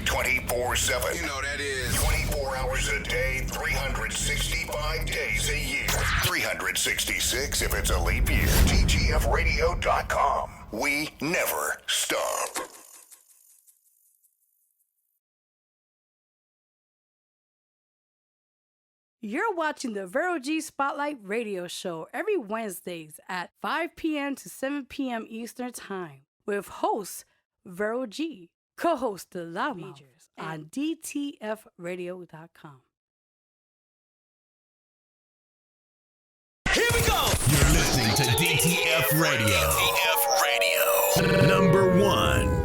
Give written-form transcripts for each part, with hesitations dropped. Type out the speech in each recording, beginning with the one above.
24/7. You know that is 24 hours a day, 365 days a year. 366 if it's a leap year. TGFRadio.com. We never stop. You're watching the Vero G Spotlight Radio Show every Wednesdays at 5 p.m. to 7 p.m. Eastern Time with host Vero G, co-host The Loud Majors on DTFRadio.com. Here we go! You're listening to DTF Radio. DTF Radio. Number one.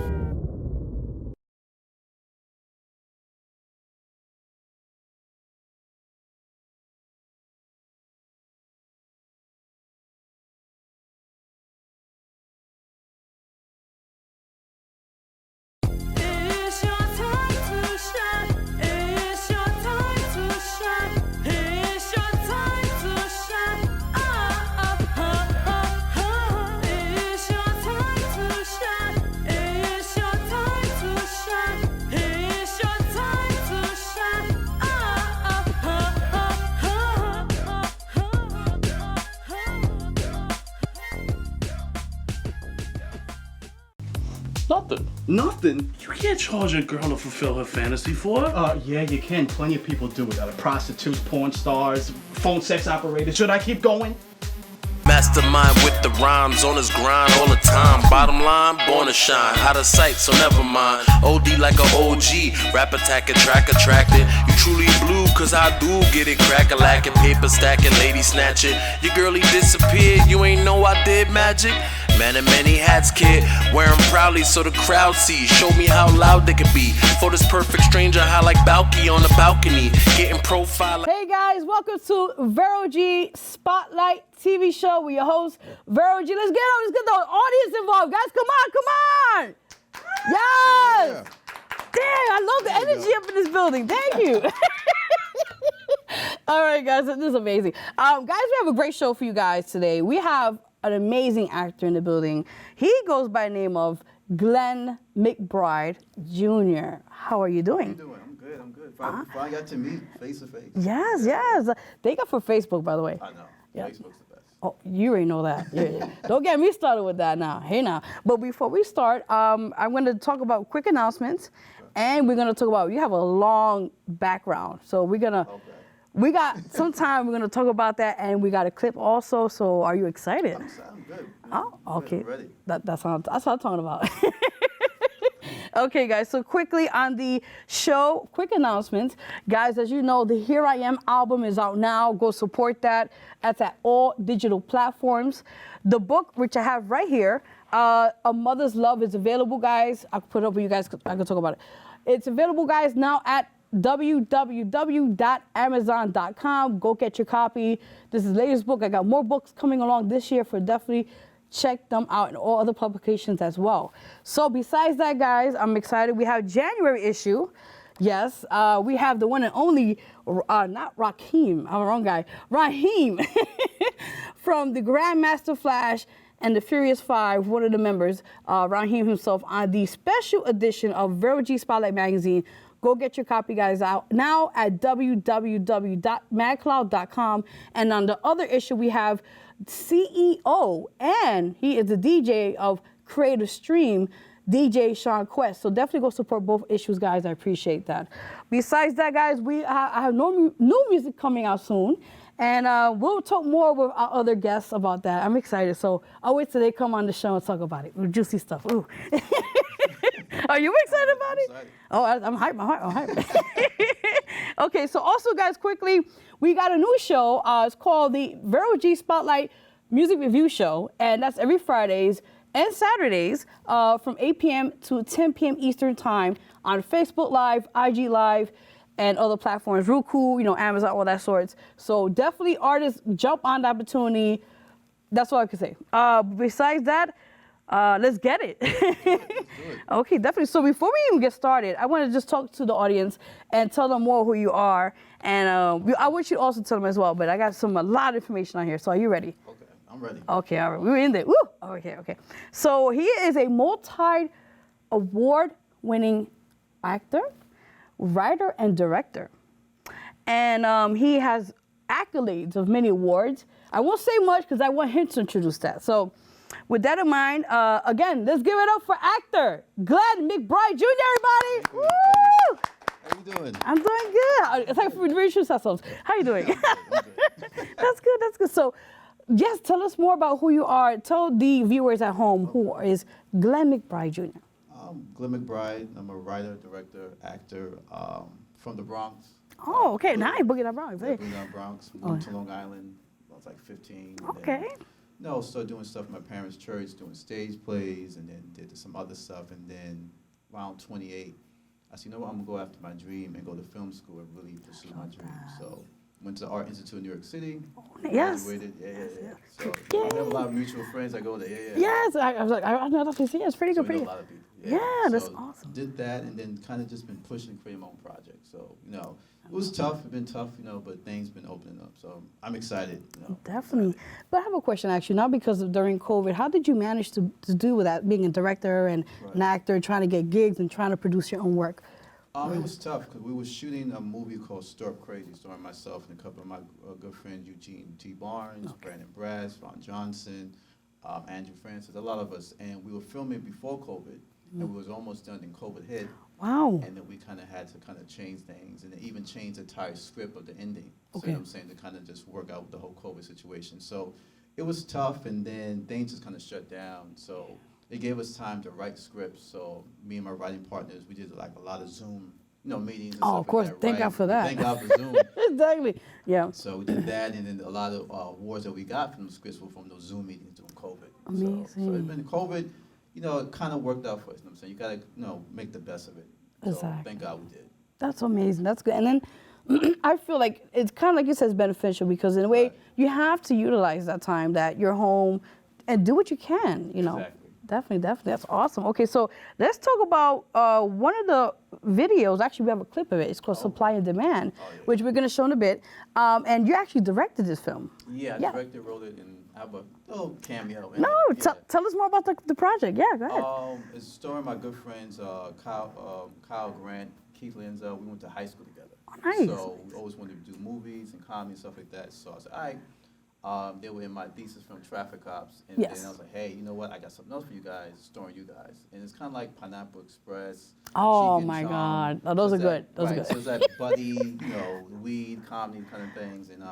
Nothing? You can't charge a girl to fulfill her fantasy for it. Yeah, you can. Plenty of people do it. Prostitutes, porn stars, phone sex operators. Should I keep going? Mastermind with the rhymes on his grind all the time. Bottom line, born to shine. Out of sight, so never mind. OD like a OG. Rap attack, attracted. You truly blue, cause I do get it. Crack-a-lackin', paper stacking, lady snatching. Your girlie disappeared, you ain't know I did magic. Man in many hats, kid. Wear 'em proudly so the crowd sees. Show me how loud they can be. For this perfect stranger, high like Balky on the balcony. Getting profile. Hey guys, welcome to Vero G Spotlight TV Show with your host, Vero G. Let's get the audience involved. Guys, come on. Yes. Damn, I love the energy up in this building. Thank you. All right, guys, this is amazing. Guys, we have a great show for you guys today. We have an amazing actor in the building. He goes by the name of Glenn McBride Jr. How are you doing? How you doing? I'm good. Finally got to meet face to face. Yes. Thank you for Facebook, by the way. I know. Yeah. Facebook's the best. Oh, you already know that. Yeah. Don't get me started with that now. Hey now. But before we start, I'm going to talk about quick announcements, and we're going to talk about, you have a long background. So we're going to, we got some time, we're going to talk about that, and we got a clip also. So are you excited? I'm good. Oh, okay. I'm ready. That's what I'm talking about. Okay, guys, so quickly on the show, quick announcements. Guys, as you know, the Here I Am album is out now. Go support that. That's at all digital platforms. The book, which I have right here, A Mother's Love, is available, guys. I'll put it up for you guys. I can talk about it. It's available, guys, now at www.amazon.com. Go get your copy. This is the latest book. I got more books coming along this year, for definitely check them out in all other publications as well. So besides that, guys, I'm excited. We have January issue. Yes, we have the one and only, not Raheem, I'm the wrong guy, Raheem from the Grandmaster Flash and the Furious Five, one of the members, Raheem himself, on the special edition of Vero G Spotlight magazine. Go get your copy, guys, out now at www.madcloud.com. And on the other issue, we have CEO, and he is the DJ of Creative Stream, DJ Sean Quest. So definitely go support both issues, guys. I appreciate that. Besides that, guys, I have new music coming out soon, and we'll talk more with our other guests about that. I'm excited. So I'll wait till they come on the show and talk about it. Juicy stuff. Ooh. Are you excited about it? Oh, I'm hyped. I'm hyped. Okay, so also, guys, quickly, we got a new show. It's called the Vero G Spotlight Music Review Show, and that's every Fridays and Saturdays from 8 p.m. to 10 p.m. Eastern Time on Facebook Live, IG Live, and other platforms. Real cool, Amazon, all that sorts. So definitely, artists, jump on the opportunity. That's all I can say. Besides that, let's get it. Okay, definitely. So before we even get started, I want to just talk to the audience and tell them more who you are. And I want you to also tell them as well, but I got a lot of information on here. So are you ready? Okay, I'm ready. Okay, all right. We're in there. Woo! Okay. So he is a multi-award-winning actor, writer, and director. And he has accolades of many awards. I won't say much because I want him to introduce that. So with that in mind, again, let's give it up for actor Glenn McBride Jr., everybody. Woo! How you doing? I'm doing good. It's like we reintroduce ourselves. How you doing? That's good, that's good. So, yes, tell us more about who you are. Tell the viewers at home who is Glenn McBride Jr. I'm Glenn McBride. I'm a writer, director, actor from the Bronx. Oh, okay, nice. Boogie Down Bronx. Hey. Boogie Down Bronx. Moved to Long Island. I was like 15. Okay. Started doing stuff in my parents' church, doing stage plays, and then did some other stuff. And then around 28, I said, you know what, I'm going to go after my dream and go to film school and really pursue my dream. So went to the Art Institute in New York City. Yes. Graduated. So I have a lot of mutual friends that go there. Yes, I was like, I know that's what you see. It's pretty good. So we know a lot of people. Yeah, that's So awesome. Did that and then kind of just been pushing and creating my own project. So, it was tough. It's been tough, but things been opening up. So I'm excited. Definitely. But I have a question actually, not because of during COVID. How did you manage to do with that, being a director and an actor, trying to get gigs and trying to produce your own work? It was tough because we were shooting a movie called Stir Up Crazy, starring myself and a couple of my good friends, Eugene T. Barnes, Brandon Brass, Ron Johnson, Andrew Francis, a lot of us. And we were filming before COVID, and we was almost done, and COVID hit. Wow. And then we kind of had to kind of change things, and then even change the entire script of the ending. So Okay. you know what I'm saying, to kind of just work out the whole COVID situation. So it was tough, and then things just kind of shut down. So it gave us time to write scripts. So me and my writing partners, we did like a lot of Zoom, meetings. And Oh, stuff of course. like that, Thank right? God for that. Thank God for Zoom. Exactly. Yeah. So we did that, and then a lot of awards that we got from the scripts were from those Zoom meetings during COVID. Amazing. So it's been COVID. It kind of worked out for us. You know what I'm saying? You got to, make the best of it. So Exactly. thank God we did. That's amazing. That's good. And then I feel like it's kind of like you said, it's beneficial because in a way you have to utilize that time that you're home and do what you can. Exactly. Definitely. That's awesome. Okay, so let's talk about one of the videos. Actually, we have a clip of it. It's called Supply and Demand, which we're going to show in a bit. And you actually directed this film. Yeah, I directed, wrote it, and I have a little cameo in No, it. tell us more about the project. Yeah, go ahead. It's starring my good friends Kyle Grant, Keith Lenza. We went to high school together. Nice. So we always wanted to do movies and comedy and stuff like that. So I said, all right. They were in my thesis film Traffic Cops. And then I was like, hey, you know what? I got something else for you guys, starring you guys. And it's kind of like Pineapple Express. Oh, Cheek and my Charm. God. Oh, those are good. Those are good. So it's that buddy, weed, comedy kind of things. And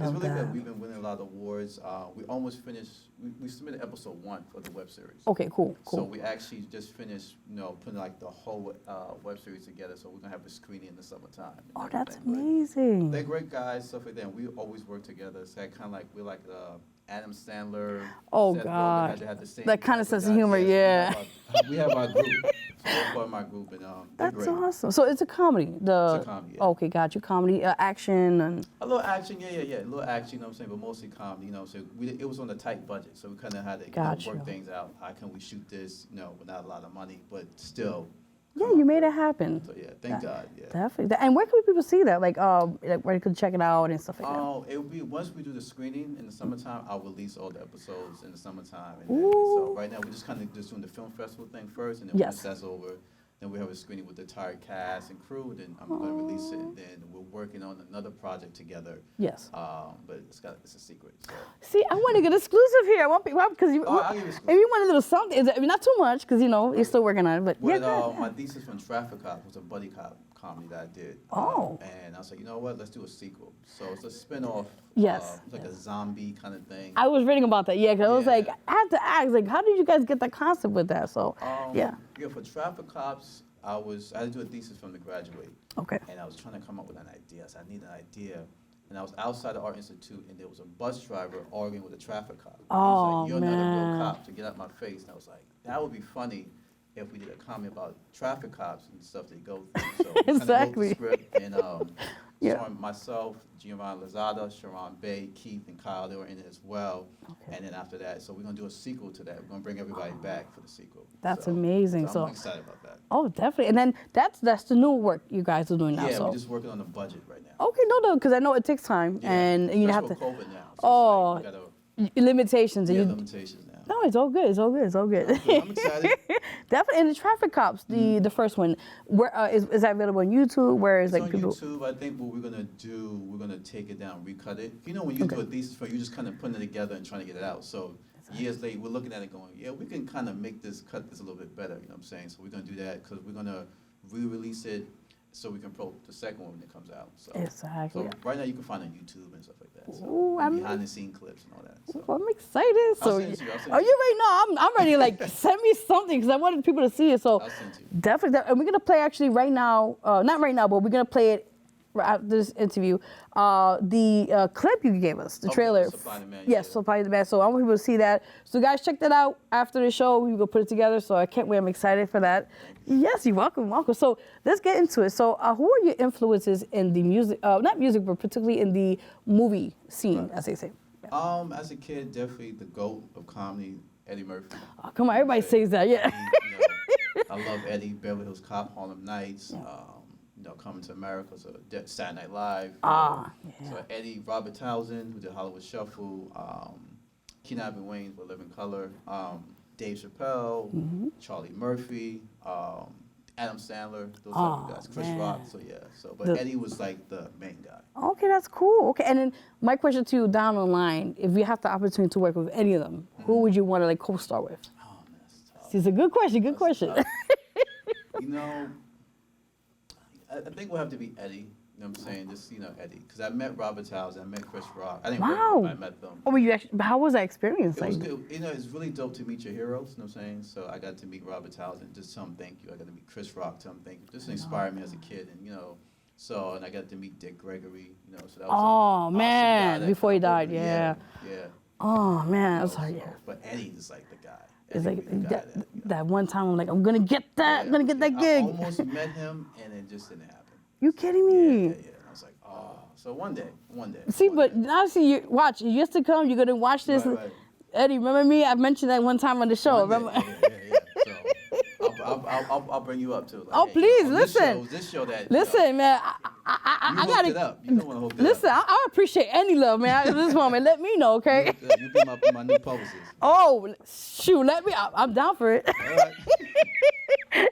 it's really good. We've been winning a lot of awards. We almost finished, we submitted episode 1 for the web series. Okay, cool. So we actually just finished, putting like the whole web series together. So we're gonna have a screening in the summertime. Oh, that's everything. But amazing. they're great guys, stuff like that. And we always work together. So kind of like we're like Adam Sandler. Oh, Seth Rogen, God. they had the same That kind of type sense of humor, guys. yeah. We have our group. So we're part of my group, and they're That's great. awesome. So it's a comedy. It's a comedy, yeah. Okay, got you. Comedy, action, and A little action, yeah. A little action, you know what I'm saying, but mostly comedy, So it was on a tight budget, so we kind of had to Gotcha. work things out. How can we shoot this, without a lot of money, but still. yeah, you made it happen. So yeah, thank God, yeah. Definitely. And where can people see that? Like where you could check it out and stuff like that. Oh, it will be once we do the screening in the summertime. I'll release all the episodes in the summertime. And then, so right now we're just kind of just doing the film festival thing first, and then once that's over, then we have a screening with the entire cast and crew. Then I'm going to release it. And then we're working on another project together. Yes. But it's a secret. So. See, I want to get exclusive here. I want people because you. I'll give you If you want a little something, not too much because you're still working on it. But With, yeah. my thesis from Traffic Cop was a buddy cop comedy that I did. Oh. And I was like, you know what? Let's do a sequel. So it's a spin-off. Yes. It's like a zombie kind of thing. I was reading about that. Yeah, because I was Yeah. like, I had to ask, like, how did you guys get that concept with that? So, yeah. Yeah, for Traffic Cops, I had to do a thesis from to graduate. Okay. And I was trying to come up with an idea. So I need an idea. And I was outside the Art Institute, and there was a bus driver arguing with a traffic cop. Oh, he was like, you're not a man. real cop, to get out my face. And I was like, that would be funny if we did a comedy about traffic cops and stuff they go through. So we Exactly. kind of wrote the script, and Yeah. starring myself, Giovanni Lozada, Sharon Bay, Keith, and Kyle, they were in it as well. Okay. And then after that, so we're going to do a sequel to that. We're going to bring everybody back for the sequel. That's So- amazing. So I'm So- excited about that. Oh, definitely. And then that's the new work you guys are doing now. Yeah, so. we're just working on the budget right now. Okay, no, because I know it takes time, Yeah, and you have to. especially with COVID now. So Oh, it's like we gotta, limitations. And yeah, you, limitations now. no, it's all good. It's all good. It's all good. I'm excited. Definitely. And the Traffic Cops, the first one, where is that available on YouTube? Where is It's like on people? YouTube. I think what we're gonna do, we're gonna take it down, recut it. You know, when you do a thesis for, you're just kind of putting it together and trying to get it out. So years later, we're looking at it going, yeah, we can kind of cut this a little bit better. You know what I'm saying? So we're gonna do that because we're gonna re-release it so we can promote the second one when it comes out. So, Exactly. So right now you can find it on YouTube and stuff like that. So, Ooh, and behind the scene clips and all that. So. Well, I'm excited. So, I'll send it to you. I'll send it oh, to you already know. I'm ready. Like, send me something because I wanted people to see it. So, I'll send it to you. definitely. And we're gonna play actually right now. Not right now, but we're gonna play it right after this interview. The clip you gave us, the trailer. Supply and Demand. Yes, Supply and Demand. So I want people to see that. So guys, check that out after the show. We will put it together. So I can't wait. I'm excited for that. Yes, you're welcome. Welcome. So let's get into it. So who are your influences in the music? Not music, but particularly in the movie scene, as they say. As a kid, definitely the GOAT of comedy, Eddie Murphy. Oh, come on, everybody says that, yeah. I love Eddie, Beverly Hills Cop, Harlem Nights, Coming to America, so Saturday Night Live. So Eddie, Robert Townsend, who did Hollywood Shuffle, Keenan Ivory Wayans with Living Color, Dave Chappelle, Charlie Murphy, Adam Sandler, those type of guys, Chris Rock. So but Eddie was like the main guy. Okay, that's cool. Okay, and then my question to you down the line: if you have the opportunity to work with any of them, who would you want to like co-star with? Oh man, that's tough. It's a good question. Good question. I think we'll have to be Eddie. You know what I'm saying? Just, Eddie. Because I met Robert Townsend, I met Chris Rock. I didn't Wow. work with them, I met them. Oh, you actually, how was that experience? It was good. It's really dope to meet your heroes, you know what I'm saying? So I got to meet Robert Townsend, just tell him thank you. I got to meet Chris Rock, tell him thank you. Just inspired me as a kid. And, and I got to meet Dick Gregory, so that was an awesome man, guy before he died, Yeah. Oh, man, that's hard, yeah. But Eddie is like the guy. It's Eddie like really the guy that one time I'm like, I'm going to get that, I'm going to get that gig. I almost met him, and it just didn't happen. You kidding me? Yeah. I was like, so one day. See, but now you watch. Years to come, you're gonna watch this. Right. Eddie, remember me? I mentioned that one time on the show. Remember? Yeah. So I'll bring you up too. Like, please listen. This show that. Listen, man. I gotta. It up. You don't want to hook it listen, up. I appreciate any love, man. At this moment, let me know, okay? You be my new publicist. Oh, shoot, let me. I'm down for it. All right.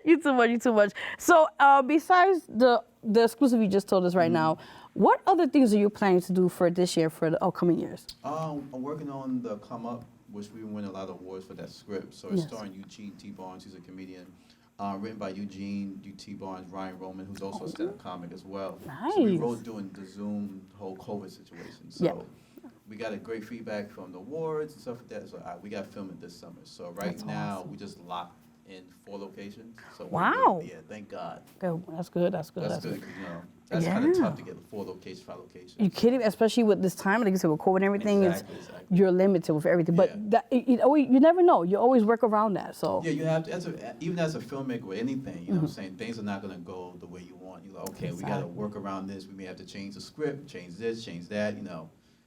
You too much. So, besides the exclusive you just told us right now, what other things are you planning to do for this year, for the upcoming years? I'm working on the Come Up, which we win a lot of awards for that script. So it's starring Eugene T. Barnes, who's a comedian. Written by Eugene T. Barnes, Ryan Roman, who's also a stand-up comic as well. Nice. So we wrote during the Zoom whole COVID situation. So we got a great feedback from the awards and stuff like that. So we got to film it this summer. So right now we just locked in 4 locations. So wow. Yeah, thank God. That's good. That's good. That's kind of tough to get 4 locations, 5 locations. You kidding? Especially with this time, like you said, with COVID and everything, Exactly. you're limited with everything. But you never know. You always work around that. So yeah, you have to. Even as a filmmaker with anything, you know what I'm saying, things are not going to go the way you want. You're like, okay, we got to work around this. We may have to change the script, change this, change that.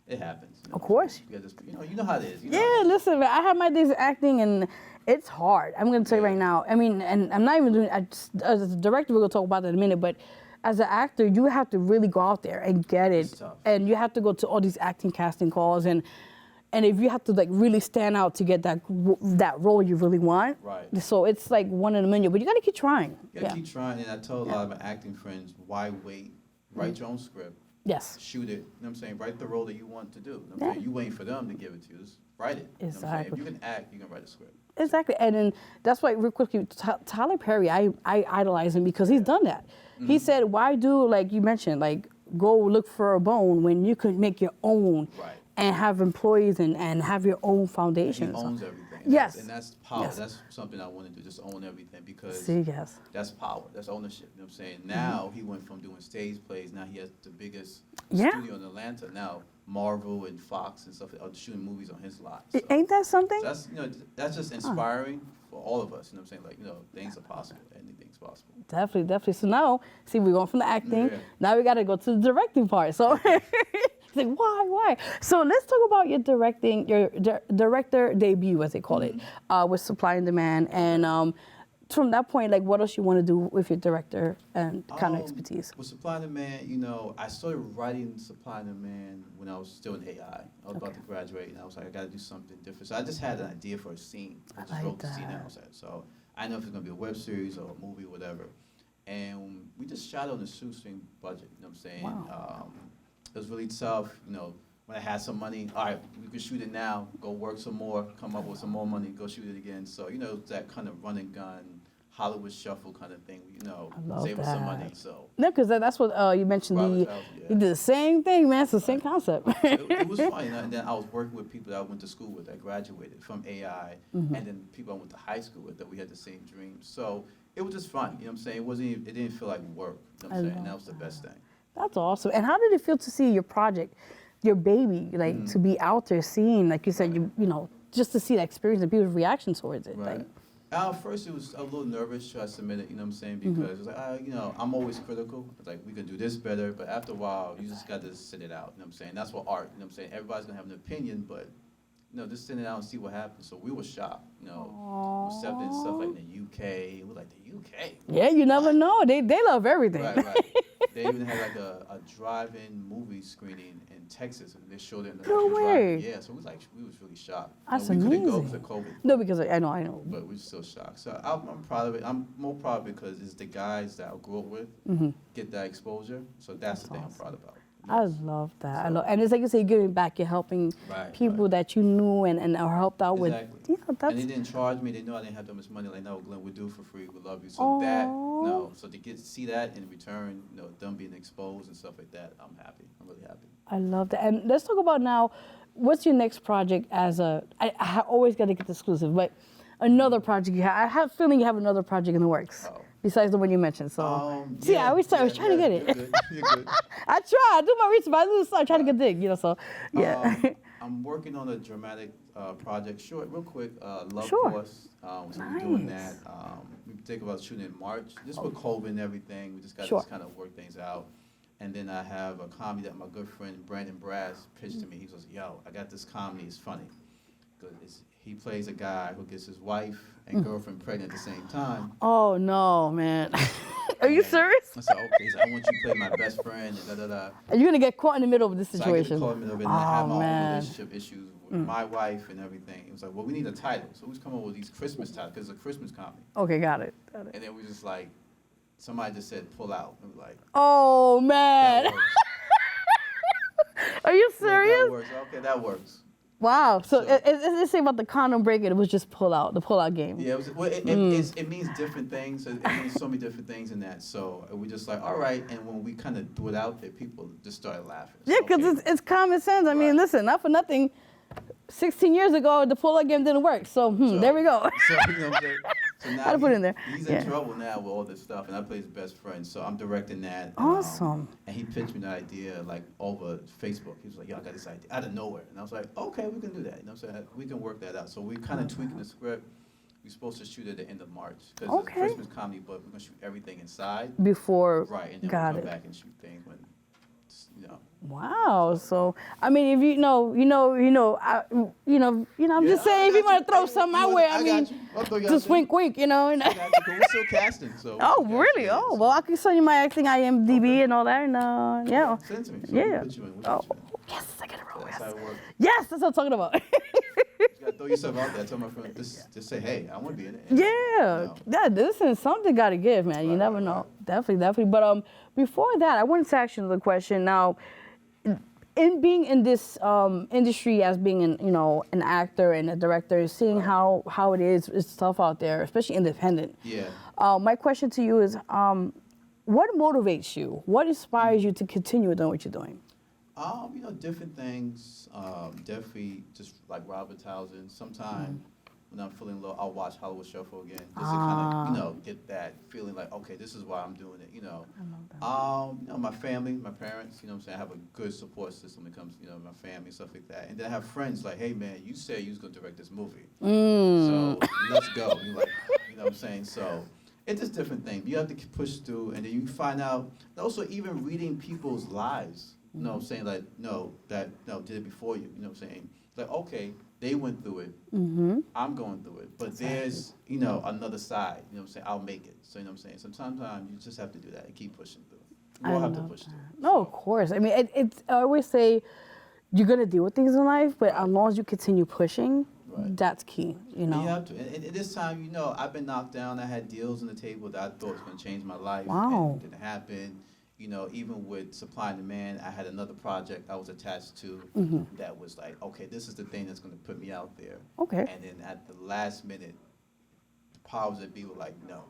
It happens. Of course. You just, you know how it is. Listen, man, I have my days of acting, and it's hard. I'm going to tell you right now. I mean, and I'm not even doing. As a director, we're going to talk about that in a minute, but. As an actor, you have to really go out there and get it, and you have to go to all these acting casting calls, and if you have to like really stand out to get that role you really want, right? So it's like one in a million, but you got to keep trying. You got to keep trying, and I tell a lot of my acting friends, why wait? Write your own script. Yes. Shoot it. You know what I'm saying? Write the role that you want to do. You know what I'm saying? You waiting for them to give it to you. Just write it. Exactly. You know what I'm saying? If you can act, you can write a script. Exactly, and then that's why real quickly, Tyler Perry, I idolize him because he's done that. He said, why do, like you mentioned, like go look for a bone when you could make your own and have employees and have your own foundation. He owns everything. Yes. And that's power. Yes. That's something I want to do, just own everything because yes. That's power. That's ownership. You know what I'm saying? Now he went from doing stage plays. Now he has the biggest studio in Atlanta. Now Marvel and Fox and stuff are shooting movies on his lot. So ain't that something? that's that's just inspiring for all of us. You know what I'm saying? Like, things are possible. Anything's possible. Definitely. So now, see, we're going from the acting. Now we got to go to the directing part. So it's like, why? So let's talk about your directing, your director debut, as they call it, with Supply and Demand. And from that point, like, what else you want to do with your director and kind of expertise? With Supply and Demand, I started writing Supply and Demand when I was still in AI. I was about to graduate, and I was like, I got to do something different. So I just had an idea for a scene. I just wrote the scene outside. So I didn't know if it was gonna be a web series or a movie, or whatever. And we just shot on a shoestring budget. You know what I'm saying? Wow. It was really tough. You know, when I had some money, all right, we can shoot it now. Go work some more, come up with some more money, go shoot it again. So you know, that kind of run and gun, Hollywood shuffle kind of thing. You know, saving some money. So. No, because that's what you mentioned. You did the same thing, man. It's the same concept. It was fun, you know, and then I was working with people that I went to school with, that graduated from AI, and then people I went to high school with that we had the same dreams. So it was just fun, you know what I'm saying? It didn't feel like work, you know what I'm saying? And that was the best thing. That's awesome. And how did it feel to see your project, your baby, like to be out there seeing, like you said, you know, just to see that experience and people's reaction towards it? Right. Like, First, it was a little nervous to submit it, you know what I'm saying? Because it's like, you know, I'm always critical. It's like, we could do this better, but after a while, you just got to sit it out, you know what I'm saying? That's what art, you know what I'm saying? Everybody's going to have an opinion, but, you know, just sit it out and see what happens. So we were shocked, you know, accepting stuff like the UK. We're like, the UK? Yeah, you never know. They love everything. Right. They even had like a drive-in movie screening in Texas, and they showed it in the No way. Yeah, so we was really shocked. That's we amazing. couldn't go because of COVID. No, because I know. But we're still shocked. So I'm proud of it. I'm more proud because it's the guys that I grew up with get that exposure. So that's the thing I'm proud about. I love that. And it's like you say, you're giving back. You're helping people that you knew and are helped out with. Yeah, that's. And they didn't charge me. They know I didn't have that much money. Like, no, Glenn, we do it for free. We love you. So so to see that in return, you know, them being exposed and stuff like that, I'm happy. I'm really happy. I love that. And let's talk about now, what's your next project I always got to get the exclusive, but another project you have. I have a feeling you have another project in the works. Besides the one you mentioned, so I was trying to get it. You're good. I try. I do my research, but I try to get dig. You know, so yeah. I'm working on a dramatic project, short, real quick. Love Sure. Course. So we're doing that. We think about shooting in March. Just with COVID and everything, we just got to just kind of work things out. And then I have a comedy that my good friend Brandon Brass pitched to me. He goes, "Yo, I got this comedy. It's funny. He plays a guy who gets his wife and girlfriend pregnant at the same time." Oh no, man! Are you serious? I said, "Okay, so I want you to play my best friend." And da da da. Are you gonna get caught in the middle of this situation? So I get caught in the middle of it, and I have my own relationship issues with my wife and everything. It was like, well, we need a title, so we was coming up with these Christmas titles because it's a Christmas comedy. Okay, got it. And then we just like, somebody just said, "Pull out." And we're like, oh man! Are you serious? That works. Okay, that works. Wow. So it's saying about the condom breaking, it was just the pull out game. Yeah, it means different things. It means so many different things in that. So we just like, all right. And when we kind of threw it out there, people just started laughing. Yeah, because it's common sense. I mean, listen, not for nothing. 16 years ago, the pull-out game didn't work. So there we go. So, you know, so now put it in there. He's in trouble now with all this stuff, and I play his best friend. So I'm directing that. Awesome. And he pitched me the idea like over Facebook. He was like, "Yo, I got this idea out of nowhere," and I was like, "Okay, we can do that." You know, so we can work that out. So we kind of tweaking the script. We're supposed to shoot at the end of March because it's a Christmas comedy, but we're gonna shoot everything inside before. Right, and then we'll come back and shoot things when, you know. Wow. So I mean, if I'm just saying, if you want to throw something my way, I mean, just wink, wink, you know. I got you, but we're still casting, so. Oh, really? Oh, well, I can send you my acting IMDb and all that, and yeah. Send it to me. So Yeah. We'll put you in. Yes, I get it wrong. That's how it works. Yes, that's what I'm talking about. You gotta throw yourself out there. Tell my friend, just say, "Hey, I want to be in it." Yeah, listen, something got to give, man. You never know. Definitely. But before that, I wanted to ask you another question. Now, in being in this industry as being an actor and a director, seeing how it's tough out there, especially independent. Yeah. My question to you is, what motivates you? What inspires you to continue doing what you're doing? Different things. Definitely just like Robert Townsend. Sometimes when I'm feeling low, I'll watch Hollywood Shuffle again just to kind of, get that feeling like, okay, this is why I'm doing it. I love that. My family, my parents. You know what I'm saying? I have a good support system when it comes, my family, stuff like that. And then I have friends like, hey man, you said you was gonna direct this movie, so let's go. You're like, you know what I'm saying? So. It's just different things. You have to push through, and then you find out. Also, even reading people's lives. You know what I'm saying? Like, did it before you. You know what I'm saying? Like, okay, they went through it. I'm going through it. But there's, another side. You know what I'm saying? I'll make it. So, you know what I'm saying? Sometimes you just have to do that and keep pushing through. You will have to push through. No, of course. I mean, I always say you're going to deal with things in life, but as long as you continue pushing, Right. That's key, you know. You have to. And at this time, you know, I've been knocked down. I had deals on the table that I thought was going to change my life. Wow. And it didn't happen. You know, even with supply and demand, I had another project I was attached to that was like, okay, this is the thing that's going to put me out there. Okay. And then at the last minute, the powers that be were like, no.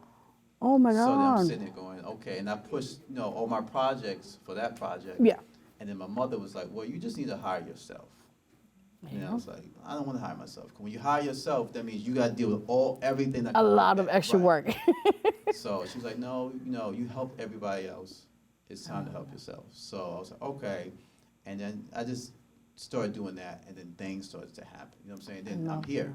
Oh my So then I'm God. sitting there going, okay. And I pushed, you know, all my projects for that project. Yeah. And then my mother was like, well, you just need to hire yourself. And I was like, I don't want to hire myself. 'Cause when you hire yourself, that means you got to deal with everything that A comes lot with of that. extra Right. work. So she was like, no, you know, you help everybody else. It's time to help yourself. So I was like, okay. And then I just started doing that, and then things started to happen. You know what I'm saying? Then I'm here.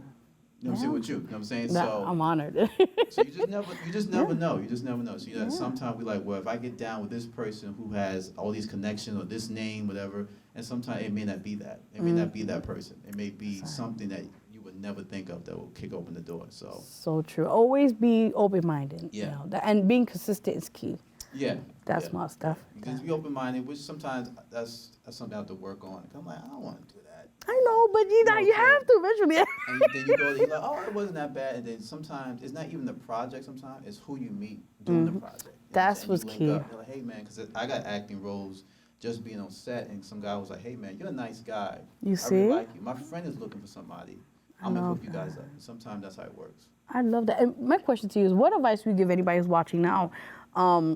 You know what I'm saying, with you. You know what I'm saying? So I'm honored. so you just never know. You just never know. So you know, sometimes we like, well, if I get down with this person who has all these connections or this name, whatever, and sometimes it may not be that. It may not be that person. It may be something that you would never think of that will kick open the door. So true. Always be open-minded. Yeah. You know, and being consistent is key. Yeah. That's my stuff. You just be open-minded, which sometimes that's something I have to work on. I'm like, I don't want to do that. I know, but you know, you have to eventually. And then you go, you're like, oh, it wasn't that bad. And then sometimes it's not even the project. Sometimes it's who you meet doing the project. You know That's what I'm what's saying? You key. link up, you're like, hey man, because I got acting roles just being on set, and some guy was like, hey man, you're a nice guy. You I see? really like you. My friend is looking for somebody. I'm gonna hook you guys up. And sometimes that's how it works. I love that. And my question to you is, what advice would you give anybody who's watching now,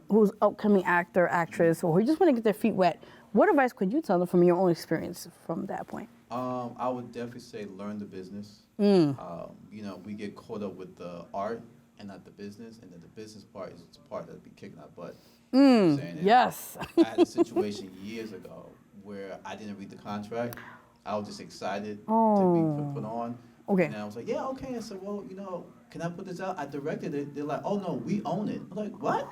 who's upcoming actor, actress, or who just want to get their feet wet? What advice could you tell them from your own experience from that point? I would definitely say learn the business. You know, we get caught up with the art and not the business, and then the business part is the part that'd be kicking our butt. You know what I'm saying? And Yes. I had a situation years ago where I didn't read the contract. I was just excited to be put on. Okay. And I was like, yeah, okay. I said, well, you know, can I put this out? I directed it. They're like, oh, no, we own it. I'm like, what?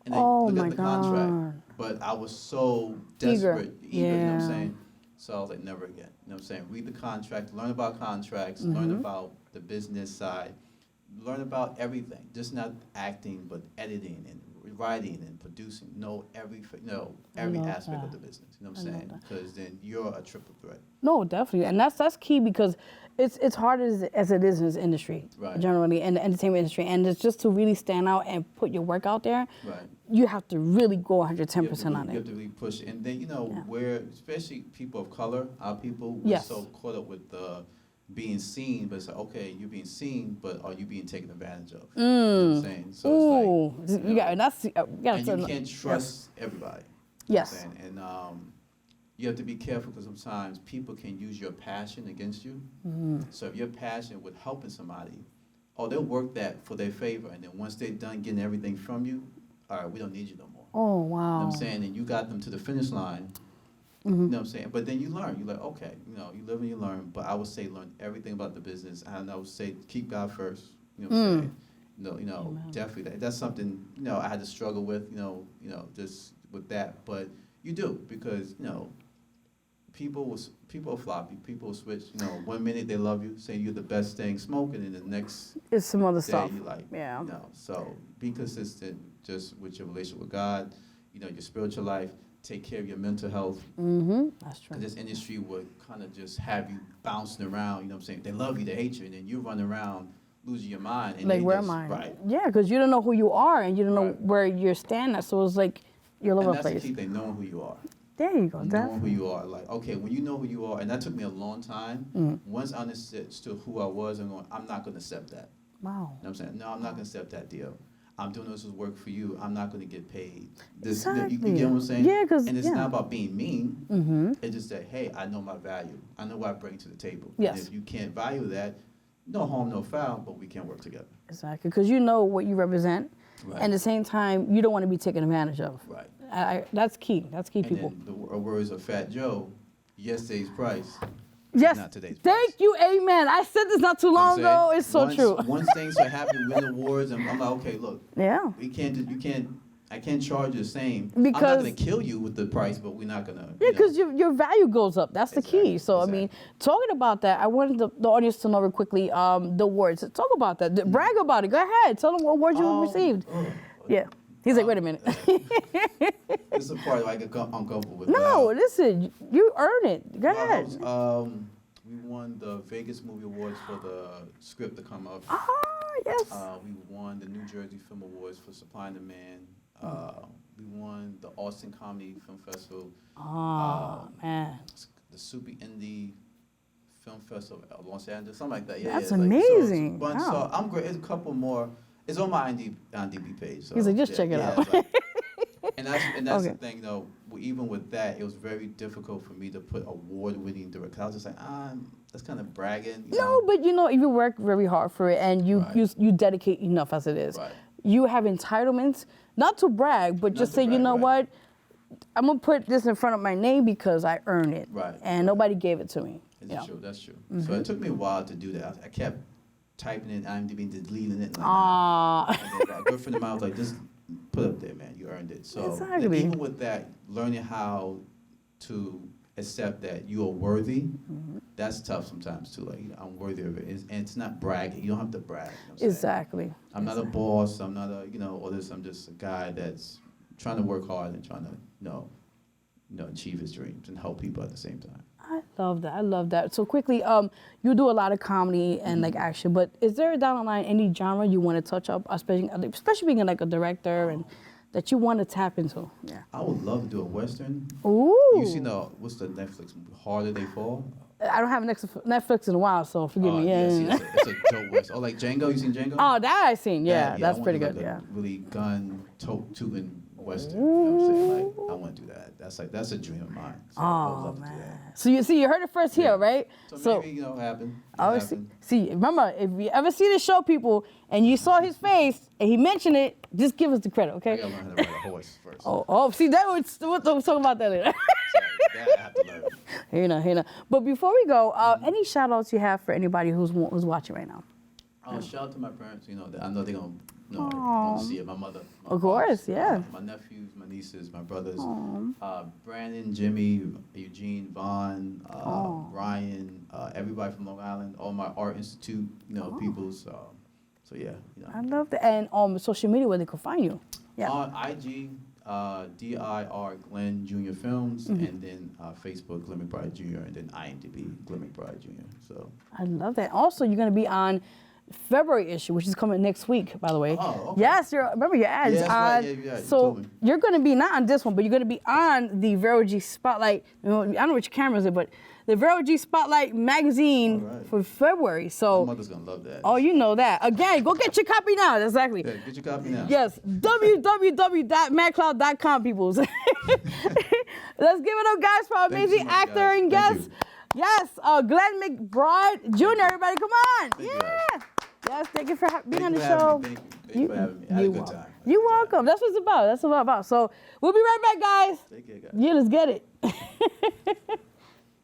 And they look my at the contract. God. But I was so desperate, eager, you know what I'm saying? So I was like, never again. You know what I'm saying? Read the contract, learn about contracts, learn about the business side, learn about everything. Just not acting, but editing and writing and producing. Know every aspect of the business. You know what I'm saying? Because then you're a triple threat. No, definitely, and that's key because it's hard as it is in this industry, generally in the entertainment industry, and it's just to really stand out and put your work out there. Right. You have to really go 110% on You it. have to really push it. And then, you know, where, especially people of color, our people, we're so caught up with being seen, but it's like, okay, you're being seen, but are you being taken advantage of? You know what I'm saying? So it's like, you can't trust everybody. You know what I'm saying? And you have to be careful because sometimes people can use your passion against you. So if your passion with helping somebody, they'll work that for their favor. And then once they're done getting everything from you, all right, we don't need you no more. Oh, wow. You know what I'm saying? And you got them to the finish line. You know what I'm saying? But then you learn. You're like, okay, you know, you live and you learn. But I would say learn everything about the business. And I would say keep God first. You know what I'm saying? You know, definitely that's something, you know, I had to struggle with, you know, just with that. But you do, because, you know, people are floppy. People will switch. You know, 1 minute they love you, saying you're the best thing smoking, and the next it's some other day stuff. you like, Yeah. you know. So be consistent just with your relationship with God, you know, your spiritual life. Take care of your mental health. That's true. Because this industry would kind of just have you bouncing around, you know what I'm saying? They love you, they hate you, and then you run around losing your mind. And Like, where am I? Right. Yeah, because you don't know who you are and you don't know where you're standing at. So it's like you're all over the place. And that's the key thing, knowing who you are. There you go. Knowing who you are. Like, okay, when you know who you are, and that took me a long time. Once I understood who I was, I'm not going to accept that. Wow. You know what I'm saying? No, I'm not going to accept that deal. I'm doing this as work for you. I'm not going to get paid. Exactly. You get what I'm saying? Yeah, because and it's not about being mean. It's just that, hey, I know my value. I know what I bring to the table. Yes. And if you can't value that, no harm, no foul, but we can work together. Exactly, because you know what you represent, Right. and at the same time, you don't want to be taken advantage of. Right. That's key. That's key, And people. then the words of Fat Joe, yesterday's price. Yes. Not today's Thank price. you. Amen. I said this not too long ago. It's so true. Once things are happening, win awards, and I'm like, okay, look. Yeah. I can't charge you the same. Because I'm not going to kill you with the price, but we're not going to. Yeah, because your value goes up. That's the key. So, I mean, talking about that, I wanted the audience to know real quickly the awards. Talk about that. Brag about it. Go ahead. Tell them what awards you received. Yeah. He's like, wait a minute. This is a part I get uncomfortable with. No, listen, you earn it. Go ahead. We won won the Vegas Movie Awards for the script to come up. Ah, yes. We won the New Jersey Film Awards for Supply and Demand. We won the Austin Comedy Film Festival. Oh, man. The Super Indie Film Festival of Los Angeles, something like that. Yeah, That's yeah, amazing. Like, so, Wow. I'm great. There's a couple more. It's on my IMDb page. So, He's like, just check it out. Like, and that's Okay. the thing, though. Even with that, it was very difficult for me to put award-winning director. I was just like, that's kind of bragging. You know? But if you work very hard for it and you Right. you dedicate enough as it is, Right. you have entitlements, not to brag, but just to say, you brag, know right. what, I'm gonna put this in front of my name because I earned it, Right. and nobody gave it to me. It's true. That's true. So it took me a while to do that. I kept typing in IMDb and deleting it. Like, Ah. and then a good friend of mine was like, just put it up there, man. You earned it. So Exactly. even with that, learning how to accept that you are worthy, that's tough sometimes too. Like, I'm worthy of it. And it's not bragging. You don't have to brag. You know what I'm saying? Exactly. I'm not a boss. I'm not a, all this. I'm just a guy that's trying to work hard and trying to, achieve his dreams and help people at the same time. I love that. I love that. So quickly, you do a lot of comedy and like action, but is there down the line any genre you want to touch up, especially being like a director and that you want to tap into? Yeah. I would love to do a Western. Ooh. You seen what's the Netflix movie, Harder They Fall? I don't have Netflix in a while, so forgive me. Yeah. See, it's a dope Western. Oh, like Django, you seen Django? Oh, that I seen. Yeah, I that's want pretty to good. do, like, Yeah. a really gun-toting Western. You know what I'm saying? Like, I want to do that. That's a dream of mine. So I would love to do that. So you heard it first here, right? So maybe, happen. See, remember, if you ever see the show, people, and you saw his face and he mentioned it, just give us the credit, okay? I gotta learn how to ride a horse first. See, we'll talk about that later. That I have to learn. Here now. But before we go, any shout outs you have for anybody who's watching right now? Shout out to my parents. I know they're gonna see it. My mother. My Of course, pops, yeah. My nephews, my nieces, my brothers. Brandon, Jimmy, Eugene, Vaughn, Ryan, everybody from Long Island, all my Art Institute, people. So yeah. I love that. And on social media, where they can find you. Yeah. On IG, DIR Glenn Jr. Films, and then Facebook Glenn McBride Jr. and then IMDb Glenn McBride Jr. So I love that. Also, you're going to be on February issue, which is coming next week, by the way. Oh, okay. Yes, remember your ads. Yeah, that's right. Yeah, you so told me. you're going to be not on this one, but you're going to be on the Vero G Spotlight. I don't know which camera is it, but the Vero G Spotlight magazine for February. So my mother's gonna love that. Oh, you know that. Again, go get your copy now. Exactly. Yeah, get your copy now. Yes, www.madcloud.com, peoples. Let's give it up, guys, for our amazing actor guys. and Thank guest. you. Yes, Glenn McBride Jr. Everybody, come on. Thank you, Yeah. guys. Yes, thank you for being on the Thank you for show. having me. Thank you for having me. I had a good time. You're welcome. That's what it's about. So we'll be right back, guys. Take care, guys. Yeah, let's get it.